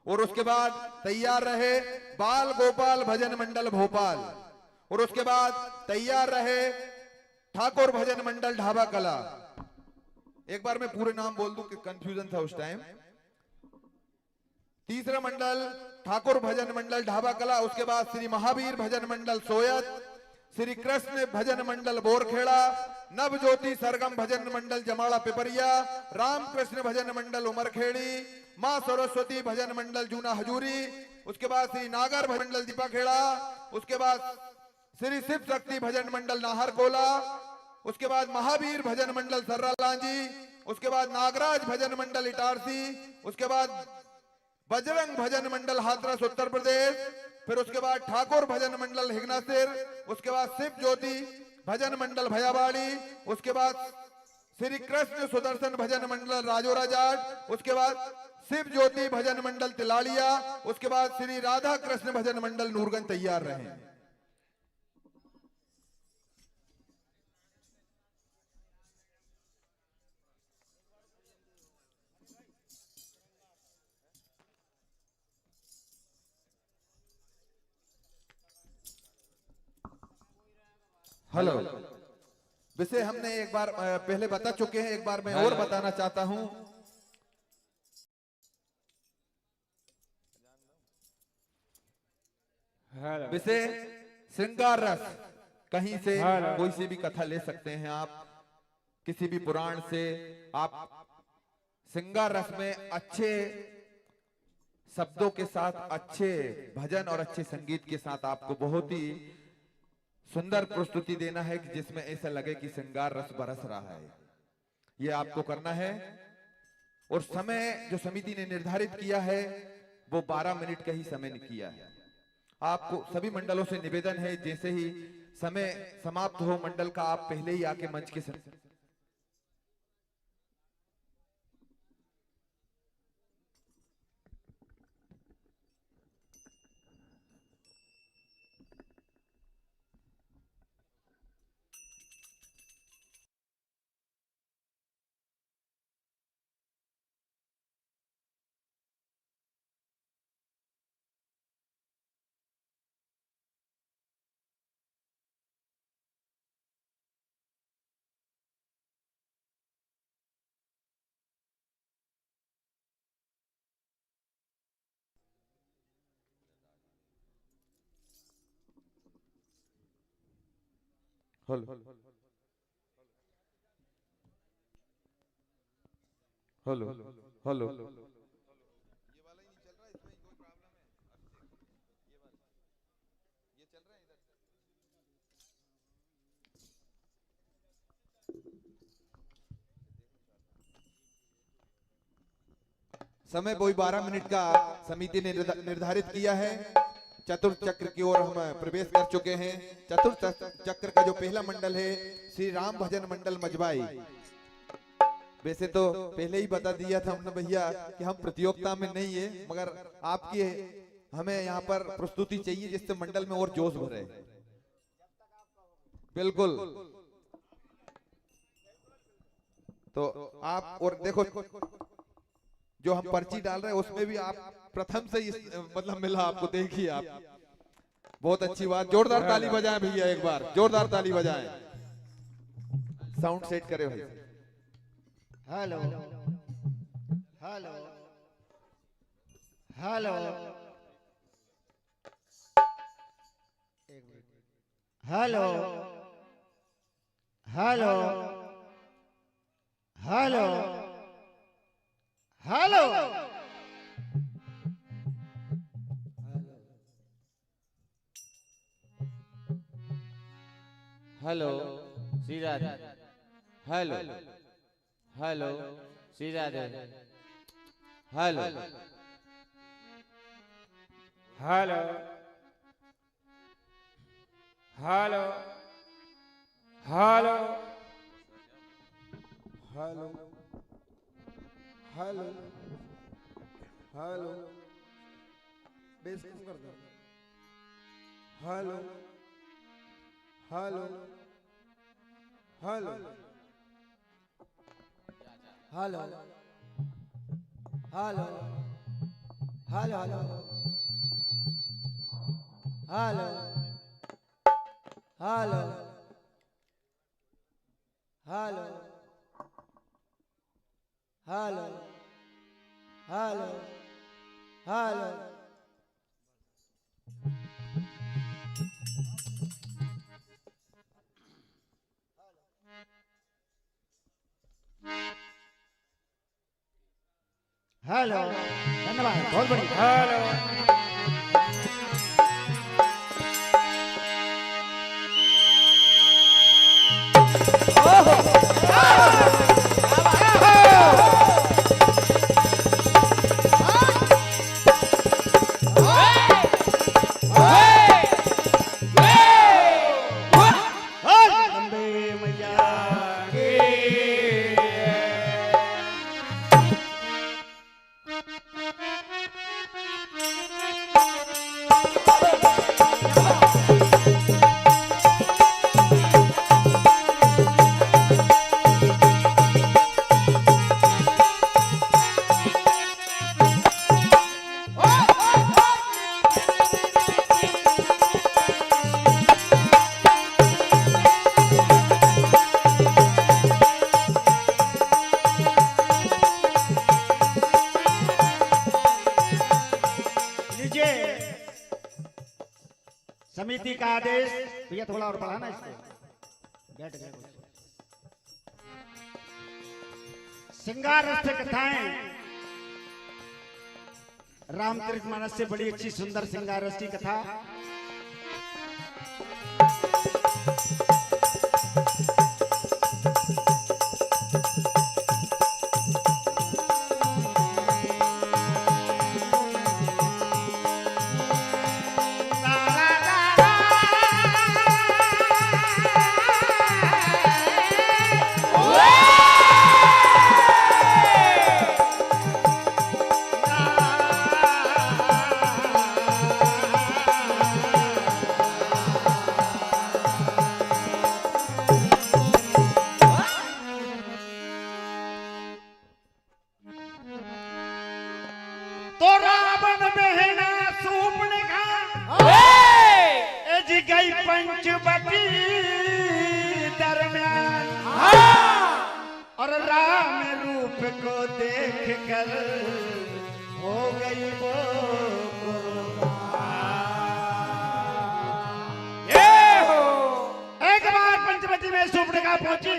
और उसके बाद तैयार रहे बाल गोपाल भजन मंडल भोपाल, और उसके बाद तैयार रहे ठाकुर भजन मंडल ढाबा कला। एक बार मैं पूरे नाम बोल दूं कि कंफ्यूजन था उस टाइम। तीसरा मंडल ठाकुर भजन मंडल ढाबा कला, उसके बाद श्री महावीर भजन मंडल सोयत, श्री कृष्ण भजन मंडल बोरखेड़ा, नव ज्योति सरगम भजन मंडल जमाड़ा पिपरिया, रामकृष्ण भजन मंडल उमरखेड़ी, मां सरस्वती भजन मंडल जूना हजूरी, उसके बाद श्री नागर भजन मंडल दीपाखेड़ा, उसके बाद श्री शिव शक्ति भजन मंडल नाहरकोला, उसके बाद महावीर भजन मंडल सर्रा लांजी, उसके बाद नागराज भजन मंडल इटारसी, उसके बाद बजरंग भजन मंडल हाथरस उत्तर प्रदेश, फिर उसके बाद ठाकुर भजन मंडल हिगना सिर, उसके बाद शिव ज्योति भजन मंडल भयावाड़ी, उसके बाद श्री कृष्ण सुदर्शन भजन मंडल राजोरा जाट, उसके बाद शिव ज्योति भजन मंडल तिलाड़िया, उसके बाद श्री राधा कृष्ण भजन मंडल नूरगंज तैयार रहे। हेलो, वैसे हमने एक बार पहले बता चुके हैं, एक बार मैं और बताना चाहता हूं। वैसे श्रृंगार रस कहीं से कोई से भी कथा ले सकते हैं आप, किसी भी पुराण से आप श्रृंगार रस में अच्छे शब्दों के साथ, अच्छे भजन और अच्छे संगीत के साथ आपको बहुत ही सुंदर प्रस्तुति देना है कि जिसमें ऐसा लगे कि श्रृंगार रस बरस रहा है। ये आपको करना है, और समय जो समिति ने निर्धारित किया है वो 12 मिनट का ही समय किया है। आपको सभी मंडलों से निवेदन है, जैसे ही समय समाप्त हो मंडल का, आप पहले ही आके मंच के हेलो हेलो हेलो, ये वाला ही नहीं चल रहा, इसमें कोई प्रॉब्लम है? ये वाला ये चल रहा है इधर। समय वही 12 मिनट का समिति ने निर्धारित किया है। चतुर्थ चक्र की ओर हम प्रवेश कर चुके हैं। चतुर्थ चक्र का जो पहला मंडल है श्री राम भजन मंडल मजबाई। वैसे तो पहले ही बता दिया था हमने भैया कि हम प्रतियोगिता में नहीं है, मगर आपकी हमें यहाँ पर प्रस्तुति चाहिए जिससे मंडल में और जोश भरे। बिल्कुल, तो आप और देखो जो हम पर्ची डाल रहे हैं उसमें भी आप प्रथम से मतलब मिला आपको, देखिए आप, बहुत अच्छी बात। जोरदार ताली बजाएं भैया, एक बार जोरदार ताली बजाएं। साउंड सेट करे भाई। Hello hello hello, hello hello hello hello, hello Shri Radhe, hello hello Shri Radhe, hello hello hello hello hello hello hello, bass कम कर दो। Hello hello hello hello hello hello hello hello hello hello hello hello hello धन्यवाद बहुत बढ़िया hello लंबे मैया समिति का आदेश। भैया थोड़ा और बढ़ाना इसको, बैठ गए कुछ। श्रृंगार रस से कथाएं रामचरितमानस से बड़ी अच्छी सुंदर श्रृंगार रस की कथा। तो रावण बहना सूर्पणखा एज गई पंचवटी दरम्यान, और राम रूप को देख कर हो गई वो एक बार पंचवटी में सूर्पणखा पहुंची,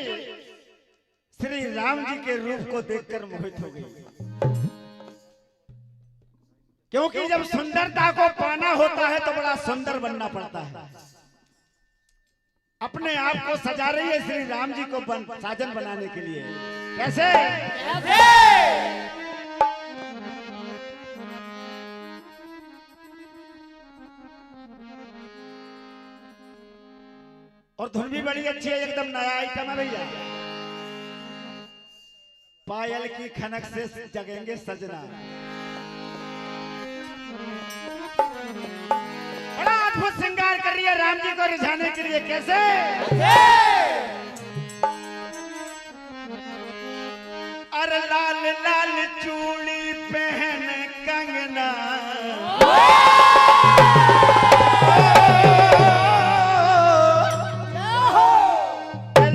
श्री राम जी के रूप को देखकर मोहित हो गई। क्योंकि जब सुंदरता को पाना होता है तो बड़ा सुंदर बनना पड़ता है। अपने आप को सजा रही है श्री राम जी को साजन बनाने के लिए। कैसे? और धुन भी बड़ी अच्छी है, एकदम नया आइटम है भैया। पायल की खनक से जगेंगे सजना। बड़ा अद्भुत श्रृंगार कर रही है राम जी को रिझाने के लिए। कैसे? अरे लाल लाल चूड़ी पहन कंगना,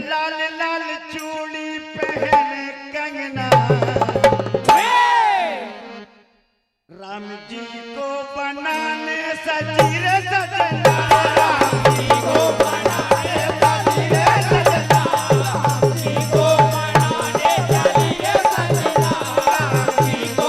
लाल लाल चूड़ी पहन कंगना, राम जी को बनाने सजी रे सजना, राम जी को बनाने सजी रे सजना, राम जी को बनाने सजी रे सजना, राम जी को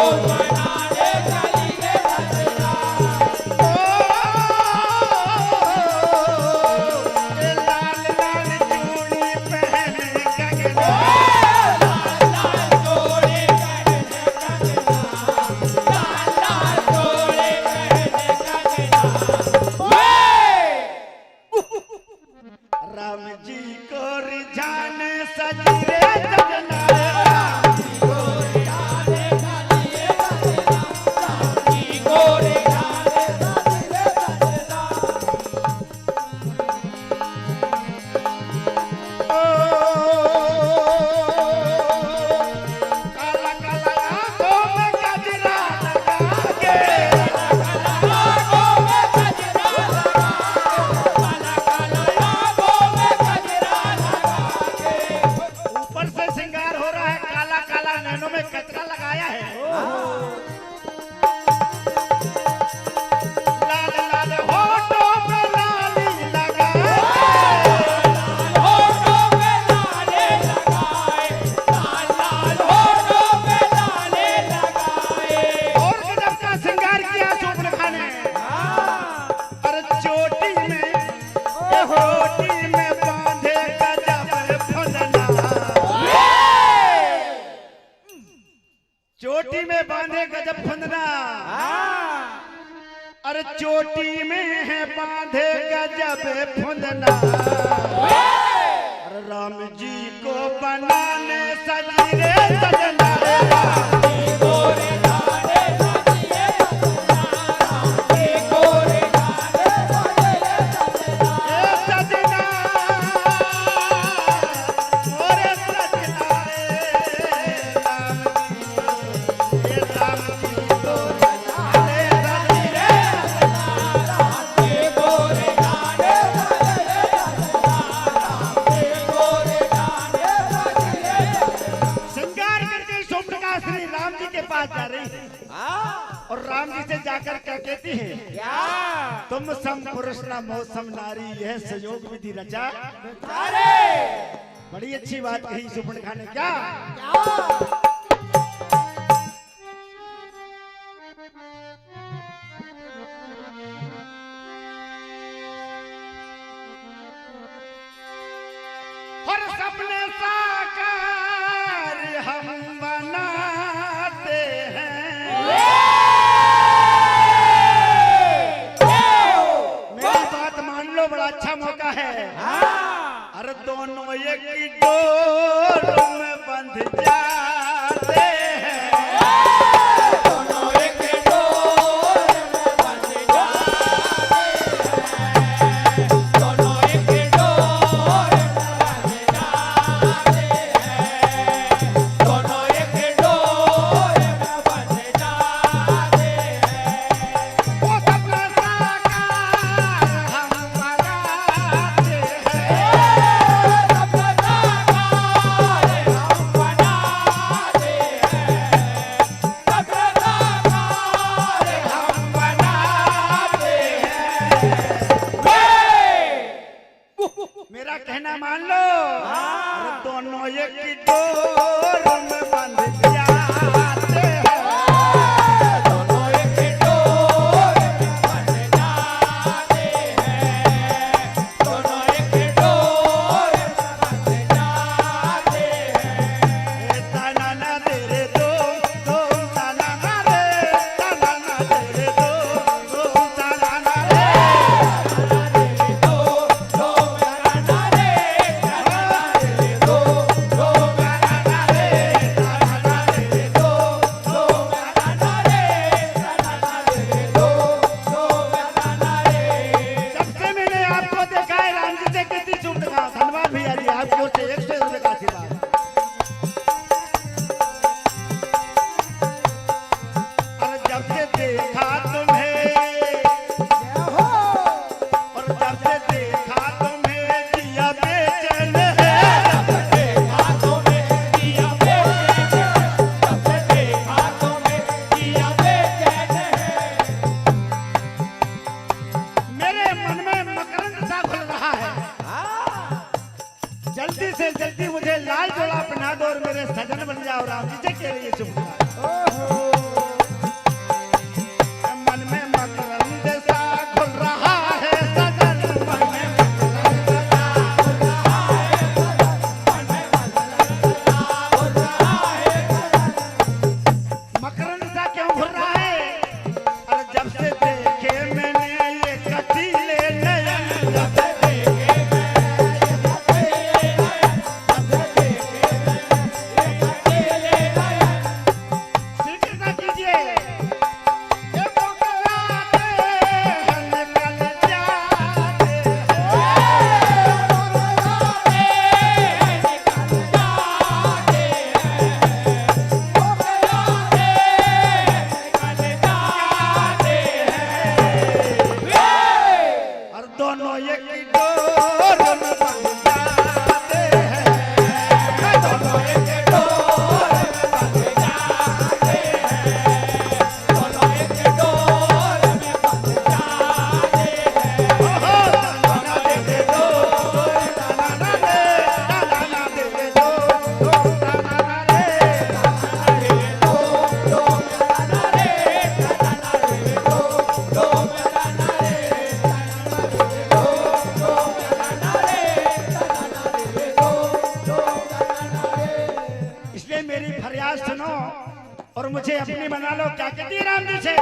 गजब फंदना। अरे चोटी में है बांधे गजब फंदना। अरे राम जी को बनाने सजरे सजना। और राम जी से जाकर क्या कहती है? तुम सम पुरुष ना मौसम नारी, यह संयोग विधि रचा। बड़ी अच्छी बात कही सुपर्णखा ने। क्या हर सपने साकार हम बनाते हैं। बड़ा अच्छा मौका है। अरे दोनों एक ही डोर में बंध जाते हैं। दोनों एक ही डोर में बंध जाते हैं। दोनों एक ही डोर में बंध जाते हैं। दोनों एक ही डोर में बंध जाते हैं। वो सपना मेरा कहना मान लो। दोनों एक ही डोर में बंध जाते हैं। दोनों एक ही डोर में बंध जाते हैं। दोनों एक ही डोर में बंध जाते हैं। ताना ना दे रे दो ताना ना रे, ताना ना दे रे दो ताना ना रे। धन्यवाद भैया जी, आपकी ओर से 100 रुपए का आशीर्वाद। और जब से देखा तुम्हें, और जब से देखा तुम्हें दिया बेचैन है। जब से देखा तुम्हें दिया बेचैन है। जब से देखा तुम्हें दिया बेचैन है। मेरे मन में मकरंद सा खुल रहा है। जल्दी से जल्दी मुझे लाल जोड़ा पहना दो और मेरे सजन बन जाओ। राम जी से कह रही है चुप। मन में मकरंद सा खुल रहा है सजन। मन में मकरंद सा खुल रहा है सजन। मन में मकरंद सा खुल रहा है सजन। मकरंद सा क्यों खुल रहा है? अरे जब से देखे मैंने ये कटीले नयन। जब से दोनों एक ही डोर में बंध जाते हैं। दोनों एक ही डोर में बंध जाते हैं। दोनों एक ही डोर में बंध जाते हैं। ताना दे दो ताना दे, ताना दे दो ताना दे, ताना दे दो ताना दे, ताना दे दो ताना दे। इसलिए मेरी फरियाद सुनो। और मुझे अपनी बना लो। क्या कहती है राम जी से?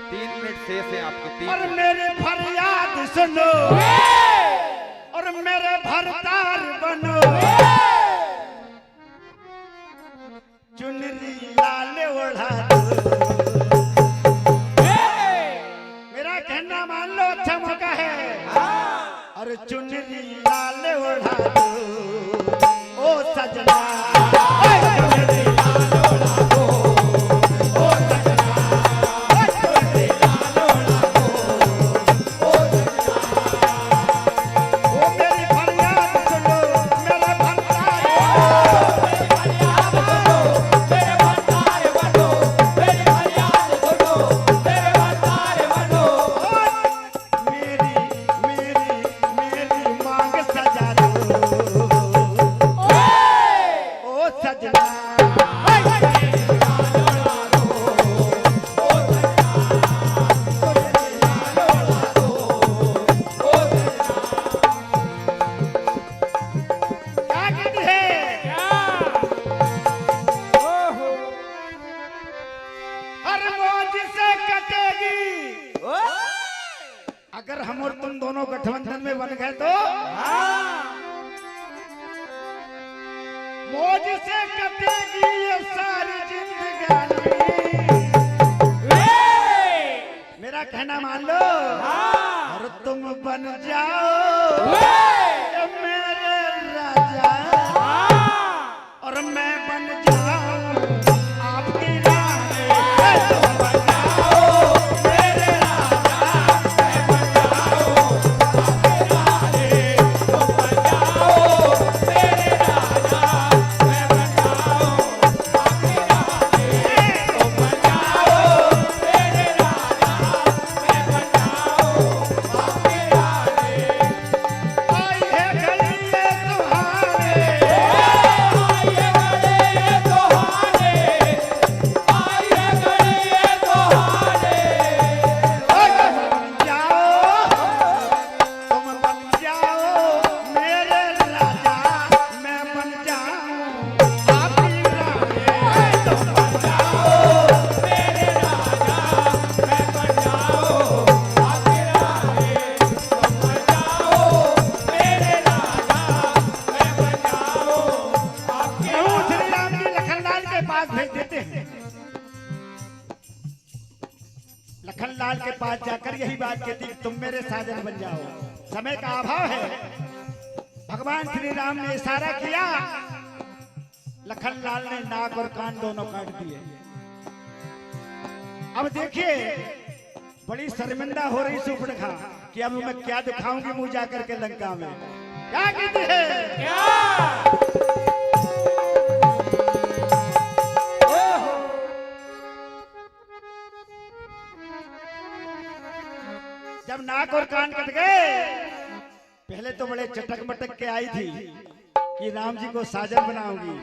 3 मिनट शेष है आपके 3 और मिनट। मेरे फरियाद सुनो और मेरे भरतार बनो, चुनरी लाल ओढ़ा दो। मेरा कहना मान लो, अच्छा मौका है। और चुनरी लाल ओढ़ा दो ओ सजना, चुनरी लाल ओढ़ा दो ओ सजना, चुनरी लाल ओढ़ा दो ओ सजना। ओ मेरी फरियाद सुनो मेरा भरतार अगर हम और तुम दोनों गठबंधन में बन गए तो मौज से कटेगी ये सारी जिंदगानी। मेरा कहना मान लो और तुम बन जाओ ये मेरे राजा और मैं बन जाऊं आपकी रानी। तुम बन जाओ मेरे राजा, मैं बन जाऊं आपकी रानी। तुम बन जाओ मेरे राजा, मैं बन जाऊं आपकी रानी। तुम बन जाओ मेरे राजा, मैं बन जाऊं आपकी रानी। आई है घड़ी ये सुहानी, लखनलाल के पास जाकर यही बात कहती, तुम मेरे साजन बन जाओ। समय का अभाव है। भगवान श्री राम ने इशारा किया, लखनलाल ने नाक और कान दोनों काट दिए। अब देखिए बड़ी शर्मिंदा हो रही सुपड़खा कि अब मैं क्या दिखाऊंगी मुंह जाकर के लंका में। क्या कहती है? जब नाक और कान कट गए, पहले तो बड़े चटक मटक के आई थी कि राम जी को साजन बनाऊंगी।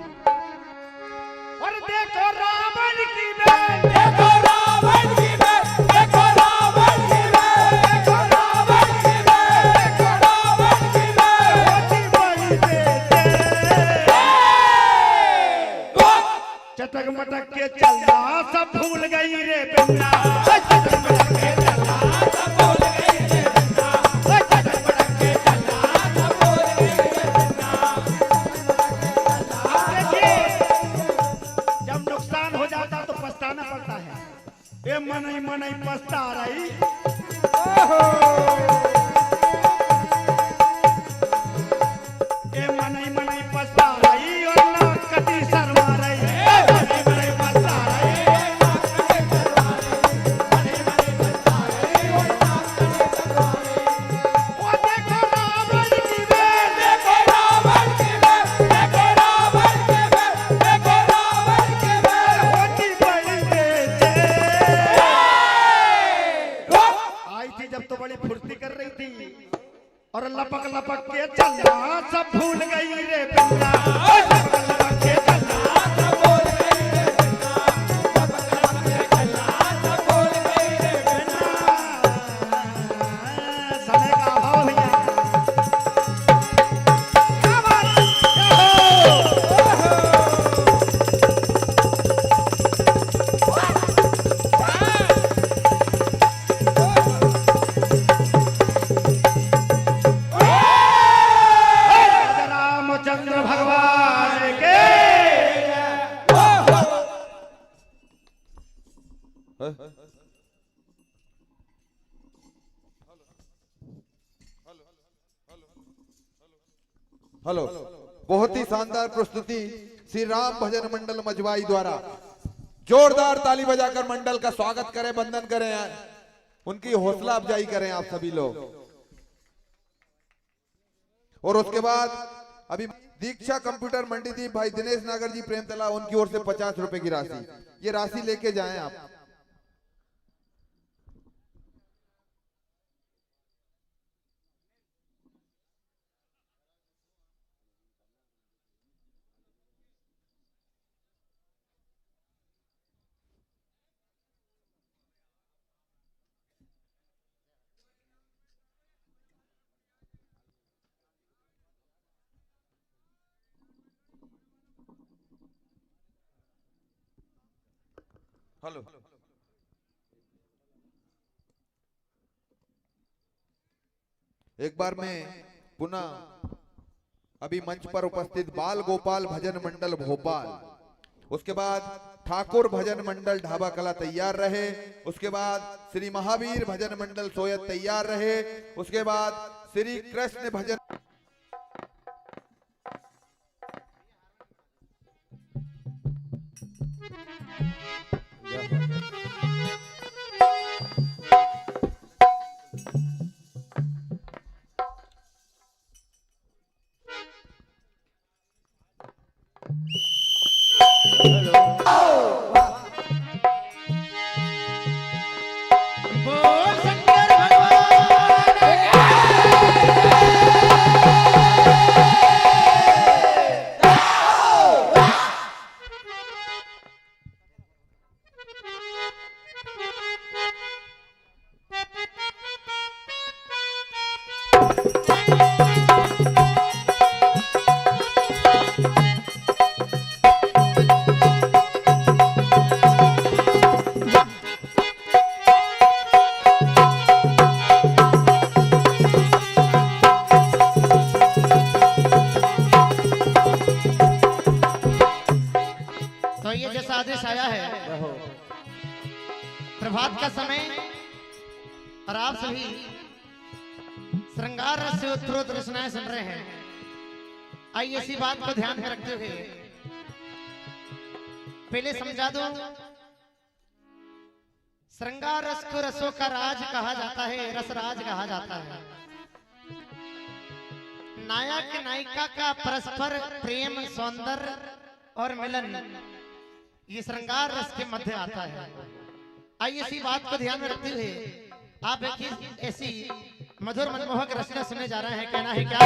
और देखो रावण की बेल, देखो रावण की बेल, देखो रावण की बेल, देखो रावण की बेल, देखो रावण की बेल, होती बड़ी बेटे। चटक मटक के चलना सब भूल गई रे बिन्ना, चटक मटक के चलना सब भूल गई रे बिन्ना, चटक मटक के चलना सब भूल गई रे बिन्ना। देखिए जब नुकसान हो जाता तो पछताना पड़ता है। ये मनई मनई पछता रही, ये मनई मनई पछता रही और ना कटी शर्मा रही। मनई मनई पछता रही, ना कटी शर्मा रही। मनई मनई पछता रही और ना कटी शर्मा रही। वो देखो रावण की बेल, देखो रावण की बेल, देखो रावण की बेल, देखो रावण की बेल, होती बड़ी बेटे। आई थी जब तो बड़ी फुर्ती कर हेलो, बहुत ही शानदार प्रस्तुति श्री राम भजन मंडल मजवाई द्वारा। जोरदार ताली बजाकर मंडल का स्वागत करें, वंदन करें, उनकी हौसला अफजाई करें आप सभी लोग। और उसके बाद अभी दीक्षा कंप्यूटर मंडीदीप भाई दिनेश नागर जी प्रेमतला, उनकी ओर से 50 रुपए की राशि, ये राशि लेके जाएं आप। हेलो, एक बार मैं पुनः अभी मंच पर उपस्थित बाल गोपाल भजन मंडल भोपाल, उसके बाद ठाकुर भजन मंडल ढाबा कला तैयार रहे, उसके बाद श्री महावीर भजन मंडल सोयत तैयार रहे, उसके बाद श्री कृष्ण भजन बोल शंकर भगवान तो ये जैसा आदेश आया है प्रभात का समय और आप सभी श्रृंगार रस से उत्तरोत रचनाएं सुन रहे हैं। आइए इसी बात को ध्यान में रखते हुए पहले समझा दो, श्रृंगार रस को रसों का राज कहा जाता है, रसराज कहा जाता है। नायक नायिका का परस्पर प्रेम, सौंदर्य और मिलन ये श्रृंगार रस के मध्य आता है। आइए इसी बात को ध्यान में रखते हुए आप एक ऐसी मधुर मनमोहक रचना सुने जा रहे हैं। कहना है क्या?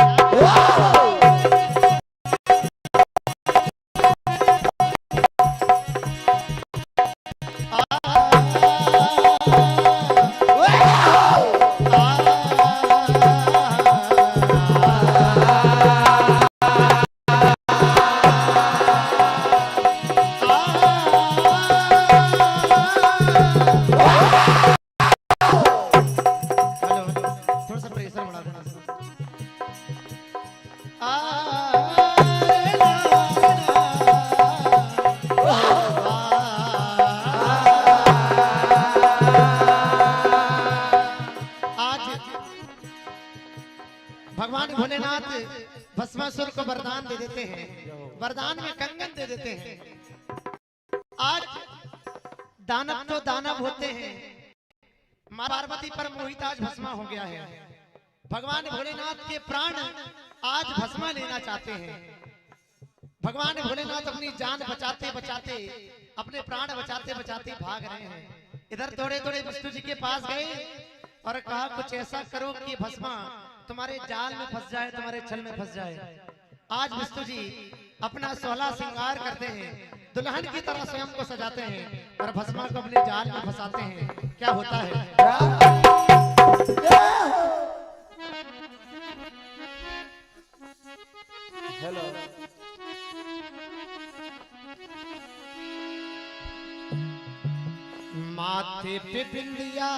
भगवान भोलेनाथ भस्मासुर को वरदान दे देते हैं, वरदान में कंगन दे देते हैं। आज दानव तो दानव होते हैं, मां पार्वती पर मोहित आज भस्मा हो गया है। भगवान भोलेनाथ के प्राण आज भस्मा लेना चाहते हैं। भगवान भोलेनाथ अपनी जान बचाते बचाते, अपने प्राण बचाते बचाते भाग रहे हैं। इधर थोड़े थोड़े विष्णु जी के पास गए और कहा कुछ ऐसा करो कि भस्मा तुम्हारे जाल में फंस जाए, तुम्हारे छल में फंस जाए। आज विष्णु जी अपना 16 श्रृंगार करते हैं, दुल्हन की तरह स्वयं को सजाते हैं और भस्मा को अपने जाल में फंसाते हैं। क्या होता है? हेलो, माथे पे बिंदिया,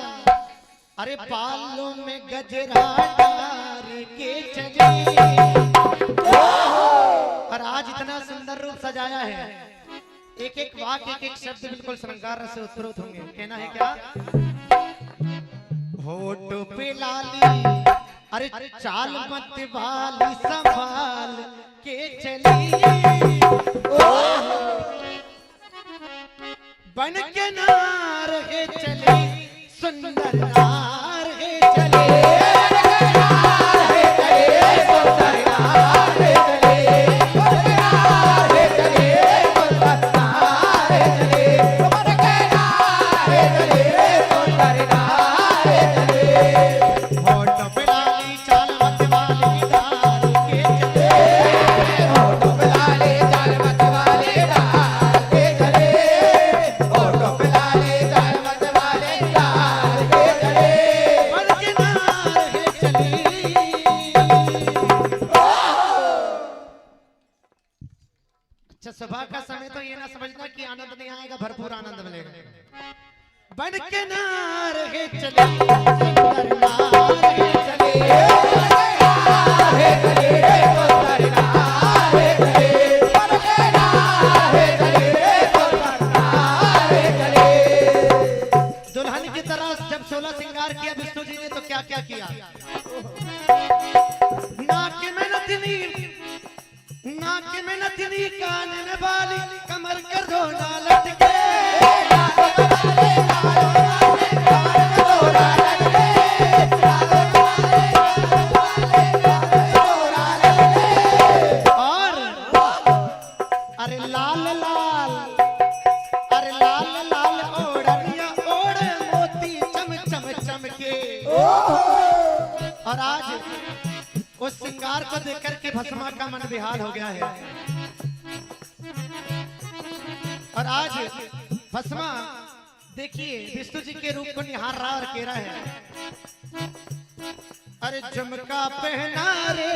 अरे बालों में गजरा डाल के चली, और आज इतना सुंदर रूप सजाया है। एक एक वाक्य, एक एक शब्द बिल्कुल श्रृंगार रस से उत्प्रोत होंगे। कहना है क्या? होठ पे लाली, अरे चाल मत वाली संभाल के चली, बन के नार है चली, सुंदर नार है चली, सभा का समय तो ये ना समझना कि आनंद नहीं आएगा, भरपूर आनंद मिलेगा। बन के नार है चले, सुंदर नार है चले, दुल्हन की तरह जब 16 श्रृंगार किया विष्णु जी ने तो क्या क्या किया। नाक में नथनी, कान में बाली, कमर कर धोना लटके, और अरे लाल लाल, अरे लाल लाल ओढ़निया ओढ़ मोती चम चम चमके। और आज उस श्रृंगार को देख करके भस्मा का मन बेहाल हो गया है। और आज भस्मा देखिए विष्णु जी के रूप को निहार रहा और कह रहा है, अरे झुमका पहना रे,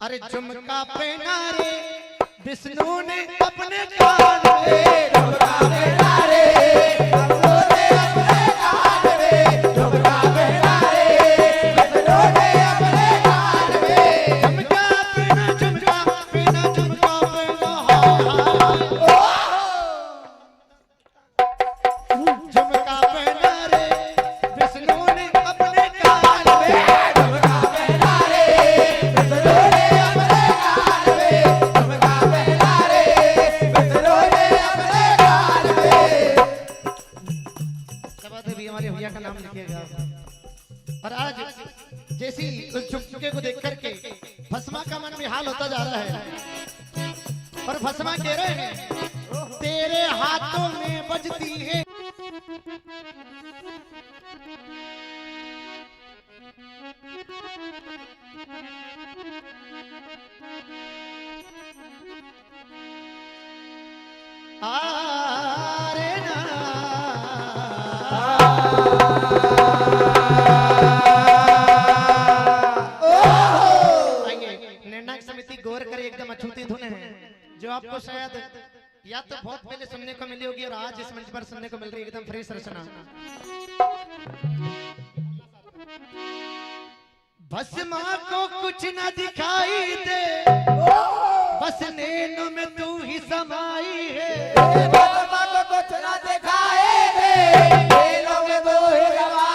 अरे झुमका पहना रे, विष्णु ने अपने कान में झुमका पहना रे, विष्णु ने अपने कान में झुमका पहना रे, विष्णु ने अपने कान में झुमका पहना, झुमका पहना, झुमका पहना, झुमका पहना रे, विष्णु ने अपने कान में झुमका पहना रे, विष्णु ने अपने कान में झुमका पहना रे, विष्णु ने अपने कान में। सब भी हमारे भैया का नाम लिखिएगा। और आज जैसी उस झुमके को देख करके भस्मा का मन बेहाल होता जा रहा है। और भस्मा कह रहे हैं, तेरे हाथों में बजती है आरे ना, निर्णायक समिति गौर करे, एकदम अछूती धुन है जो आपको शायद या तो बहुत पहले सुनने को मिली होगी और आज इस मंच पर सुनने को मिल रही है, एकदम फ्रेश रचना। भस्मा को कुछ न दिखाई दे, बस नैनों में तू ही समाई है, भस्मा को कुछ न दिखाई दे, नैनों में तू ही समाई